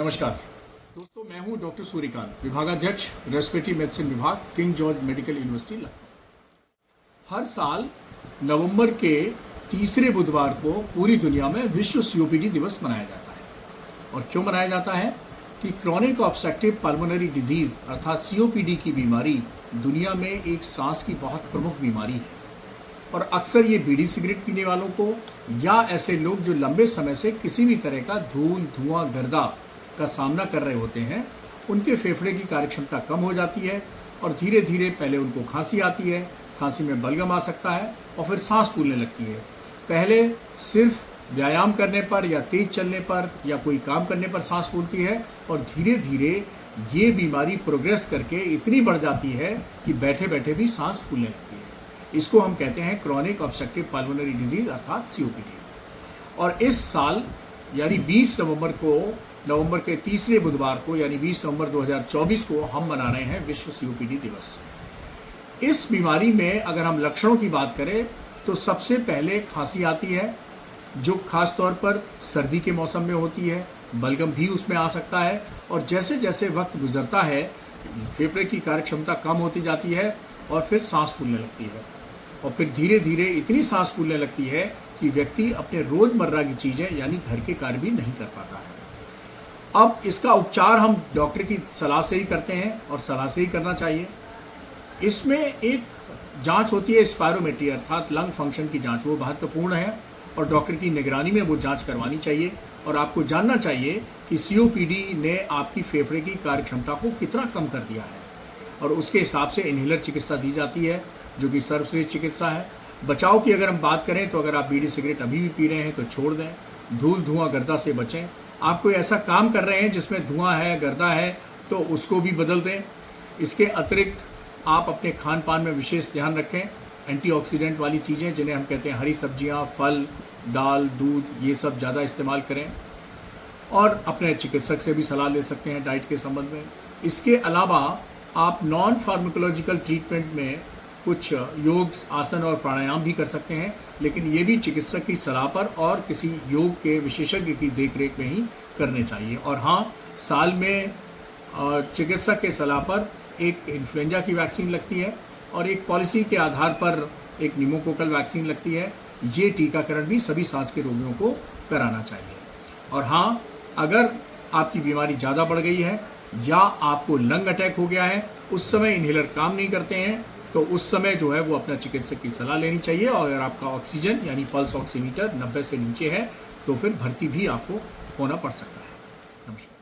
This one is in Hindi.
नमस्कार दोस्तों, मैं हूं डॉक्टर सूर्यकांत, विभागाध्यक्ष रेस्पिरेटरी मेडिसिन विभाग, King George Medical University Lucknow. हर साल नवंबर के तीसरे बुधवार को पूरी दुनिया में विश्व सीओपीडी दिवस मनाया जाता है। और क्यों मनाया जाता है कि क्रॉनिक ऑब्स्ट्रक्टिव पल्मोनरी डिजीज अर्थात सीओपीडी की बीमारी दुनिया में एक सांस की बहुत प्रमुख बीमारी है। और अक्सर ये बीड़ी सिगरेट पीने वालों को या ऐसे लोग जो लंबे समय से किसी भी तरह का धूल, धुआं, गर्दा का सामना कर रहे होते हैं, उनके फेफड़े की कार्यक्षमता कम हो जाती है और धीरे धीरे पहले उनको खांसी आती है, खांसी में बलगम आ सकता है और फिर सांस फूलने लगती है। पहले सिर्फ व्यायाम करने पर या तेज चलने पर या कोई काम करने पर सांस फूलती है और धीरे धीरे ये बीमारी प्रोग्रेस करके इतनी बढ़ जाती है कि बैठे बैठे भी सांस फूलने लगती है। इसको हम कहते हैं क्रॉनिक ऑब्स्ट्रक्टिव पल्मोनरी डिजीज अर्थात सीओपीडी। और इस साल यानी 20 नवंबर के तीसरे बुधवार को यानी 20 नवंबर 2024 को हम मना रहे हैं विश्व सीओपीडी दिवस। इस बीमारी में अगर हम लक्षणों की बात करें तो सबसे पहले खांसी आती है, जो खास तौर पर सर्दी के मौसम में होती है। बलगम भी उसमें आ सकता है और जैसे जैसे वक्त गुजरता है फेफड़े की कार्यक्षमता कम होती जाती है और फिर सांस फूलने लगती है और फिर धीरे धीरे इतनी सांस फूलने लगती है कि व्यक्ति अपने रोजमर्रा की चीजें यानी घर के कार्य भी नहीं कर पाता है। अब इसका उपचार हम डॉक्टर की सलाह से ही करते हैं और सलाह से ही करना चाहिए। इसमें एक जांच होती है स्पायरोमेट्री अर्थात लंग फंक्शन की जांच, वो महत्वपूर्ण है और डॉक्टर की निगरानी में वो जांच करवानी चाहिए। और आपको जानना चाहिए कि सीओपीडी ने आपकी फेफड़े की कार्यक्षमता को कितना कम कर दिया है और उसके हिसाब से इन्हेलर चिकित्सा दी जाती है, जो कि सर्वश्रेष्ठ चिकित्सा है। बचाव की अगर हम बात करें तो अगर आप बीड़ी सिगरेट अभी भी पी रहे हैं तो छोड़ दें, धूल, धुआं, गर्दा से बचें। आप कोई ऐसा काम कर रहे हैं जिसमें धुआं है, गर्दा है, तो उसको भी बदल दें। इसके अतिरिक्त आप अपने खान पान में विशेष ध्यान रखें। एंटीऑक्सीडेंट वाली चीज़ें जिन्हें हम कहते हैं हरी सब्जियां, फल, दाल, दूध, ये सब ज़्यादा इस्तेमाल करें और अपने चिकित्सक से भी सलाह ले सकते हैं डाइट के संबंध में। इसके अलावा आप नॉन फार्माकोलॉजिकल ट्रीटमेंट में कुछ योग, आसन और प्राणायाम भी कर सकते हैं, लेकिन ये भी चिकित्सक की सलाह पर और किसी योग के विशेषज्ञ की देखरेख में ही करने चाहिए। और हाँ, साल में चिकित्सक के सलाह पर एक इन्फ्लुएंजा की वैक्सीन लगती है और एक पॉलिसी के आधार पर एक निमोकोकल वैक्सीन लगती है। ये टीकाकरण भी सभी सांस के रोगियों को कराना चाहिए। और हाँ, अगर आपकी बीमारी ज़्यादा बढ़ गई है या आपको लंग अटैक हो गया है, उस समय इन्हेलर काम नहीं करते हैं, तो उस समय जो है वो अपना चिकित्सक की सलाह लेनी चाहिए। और अगर आपका ऑक्सीजन यानी पल्स ऑक्सीमीटर 90 से नीचे है तो फिर भर्ती भी आपको होना पड़ सकता है। नमस्कार।